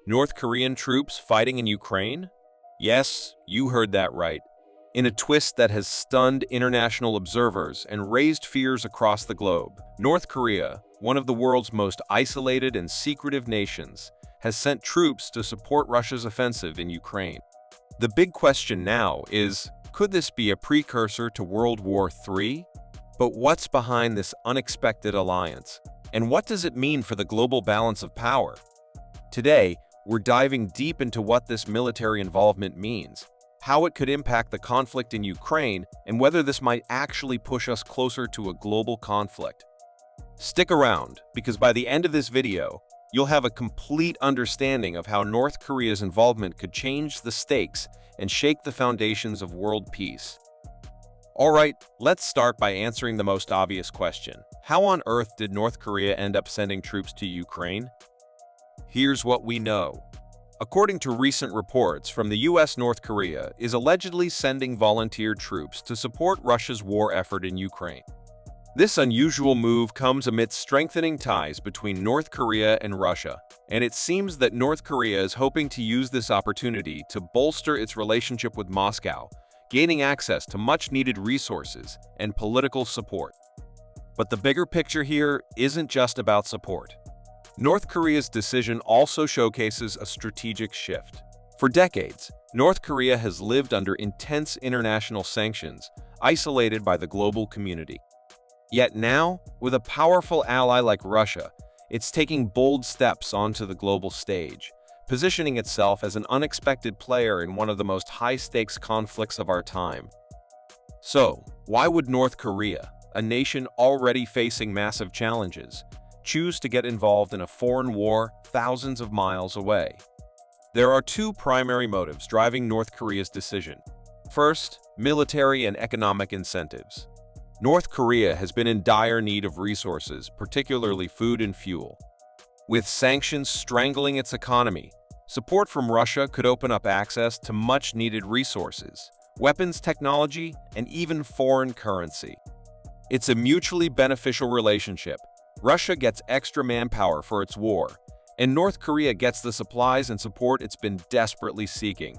North Korean troops fighting in Ukraine? Yes, you heard that right. In a twist that has stunned international observers and raised fears across the globe, North Korea, one of the world's most isolated and secretive nations, has sent troops to support Russia's offensive in Ukraine. The big question now is, could this be a precursor to World War III? But what's behind this unexpected alliance? And what does it mean for the global balance of power? Today, we're diving deep into what this military involvement means, how it could impact the conflict in Ukraine, and whether this might actually push us closer to a global conflict. Stick around, because by the end of this video, you'll have a complete understanding of how North Korea's involvement could change the stakes and shake the foundations of world peace. Alright, let's start by answering the most obvious question. How on earth did North Korea end up sending troops to Ukraine? Here's what we know. According to recent reports from the US, North Korea is allegedly sending volunteer troops to support Russia's war effort in Ukraine. This unusual move comes amidst strengthening ties between North Korea and Russia, and it seems that North Korea is hoping to use this opportunity to bolster its relationship with Moscow, gaining access to much-needed resources and political support. But the bigger picture here isn't just about support. North Korea's decision also showcases a strategic shift. For decades, North Korea has lived under intense international sanctions, isolated by the global community. Yet now, with a powerful ally like Russia, it's taking bold steps onto the global stage, positioning itself as an unexpected player in one of the most high-stakes conflicts of our time. So, why would North Korea, a nation already facing massive challenges, choose to get involved in a foreign war thousands of miles away? There are two primary motives driving North Korea's decision. First, military and economic incentives. North Korea has been in dire need of resources, particularly food and fuel. With sanctions strangling its economy, support from Russia could open up access to much-needed resources, weapons technology, and even foreign currency. It's a mutually beneficial relationship. Russia gets extra manpower for its war, and North Korea gets the supplies and support it's been desperately seeking.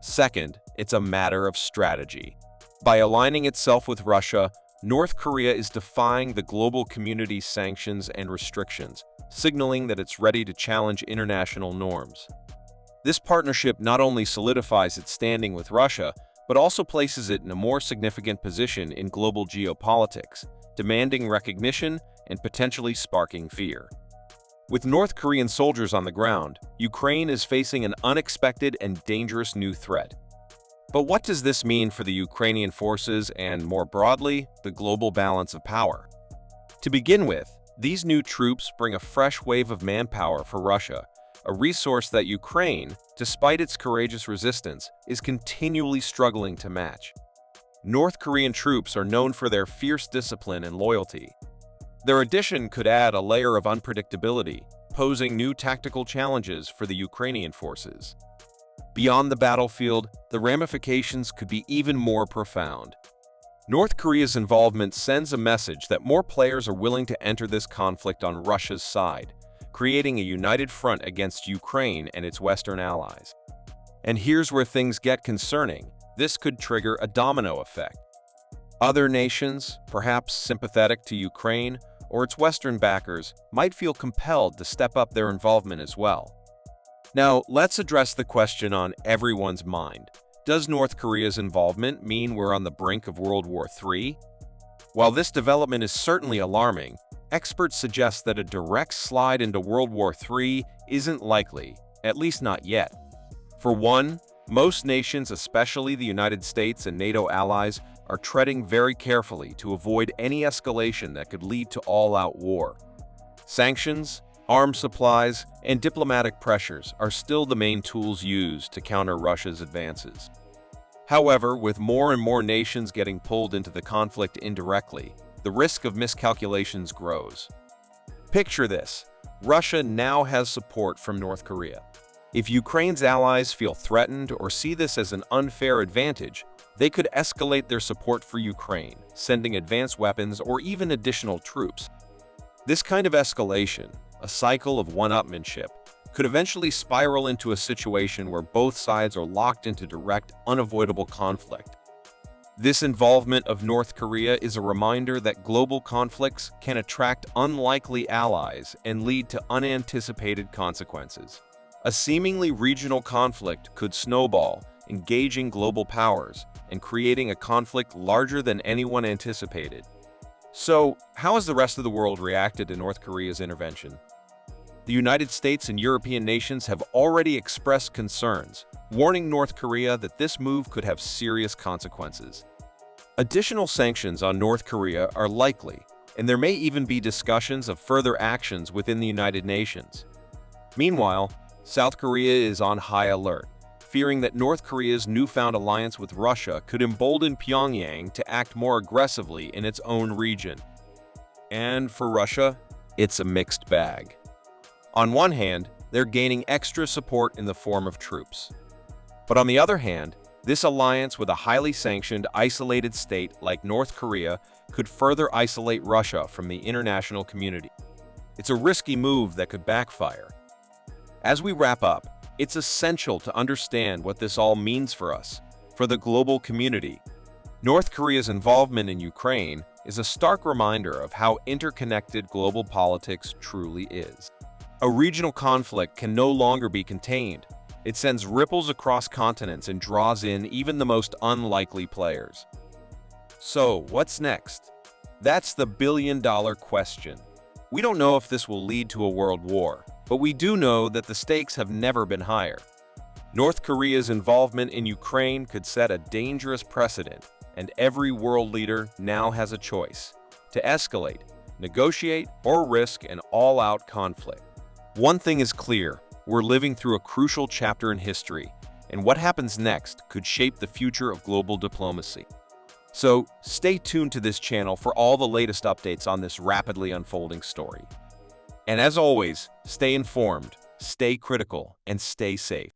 Second, it's a matter of strategy. By aligning itself with Russia, North Korea is defying the global community's sanctions and restrictions, signaling that it's ready to challenge international norms. This partnership not only solidifies its standing with Russia, but also places it in a more significant position in global geopolitics, demanding recognition and potentially sparking fear. With North Korean soldiers on the ground, Ukraine is facing an unexpected and dangerous new threat. But what does this mean for the Ukrainian forces and, more broadly, the global balance of power? To begin with, these new troops bring a fresh wave of manpower for Russia, a resource that Ukraine, despite its courageous resistance, is continually struggling to match. North Korean troops are known for their fierce discipline and loyalty. Their addition could add a layer of unpredictability, posing new tactical challenges for the Ukrainian forces. Beyond the battlefield, the ramifications could be even more profound. North Korea's involvement sends a message that more players are willing to enter this conflict on Russia's side, creating a united front against Ukraine and its Western allies. And here's where things get concerning. This could trigger a domino effect. Other nations, perhaps sympathetic to Ukraine or its Western backers, might feel compelled to step up their involvement as well. Now, let's address the question on everyone's mind. Does North Korea's involvement mean we're on the brink of World War III? While this development is certainly alarming, experts suggest that a direct slide into World War III isn't likely, at least not yet. For one, most nations, especially the United States and NATO allies, are treading very carefully to avoid any escalation that could lead to all-out war. Sanctions, arms supplies, and diplomatic pressures are still the main tools used to counter Russia's advances. However, with more and more nations getting pulled into the conflict indirectly, the risk of miscalculations grows. Picture this: Russia now has support from North Korea. If Ukraine's allies feel threatened or see this as an unfair advantage, they could escalate their support for Ukraine, sending advanced weapons or even additional troops. This kind of escalation, a cycle of one-upmanship, could eventually spiral into a situation where both sides are locked into direct, unavoidable conflict. This involvement of North Korea is a reminder that global conflicts can attract unlikely allies and lead to unanticipated consequences. A seemingly regional conflict could snowball, engaging global powers and creating a conflict larger than anyone anticipated. So, how has the rest of the world reacted to North Korea's intervention? The United States and European nations have already expressed concerns, warning North Korea that this move could have serious consequences. Additional sanctions on North Korea are likely, and there may even be discussions of further actions within the United Nations. Meanwhile, South Korea is on high alert, fearing that North Korea's newfound alliance with Russia could embolden Pyongyang to act more aggressively in its own region. And for Russia, it's a mixed bag. On one hand, they're gaining extra support in the form of troops. But on the other hand, this alliance with a highly sanctioned, isolated state like North Korea could further isolate Russia from the international community. It's a risky move that could backfire. As we wrap up, it's essential to understand what this all means for us, for the global community. North Korea's involvement in Ukraine is a stark reminder of how interconnected global politics truly is. A regional conflict can no longer be contained. It sends ripples across continents and draws in even the most unlikely players. So, what's next? That's the billion-dollar question. We don't know if this will lead to a world war, but we do know that the stakes have never been higher. North Korea's involvement in Ukraine could set a dangerous precedent, and every world leader now has a choice: to escalate, negotiate, or risk an all-out conflict. One thing is clear: we're living through a crucial chapter in history, and what happens next could shape the future of global diplomacy. So, stay tuned to this channel for all the latest updates on this rapidly unfolding story. And as always, stay informed, stay critical, and stay safe.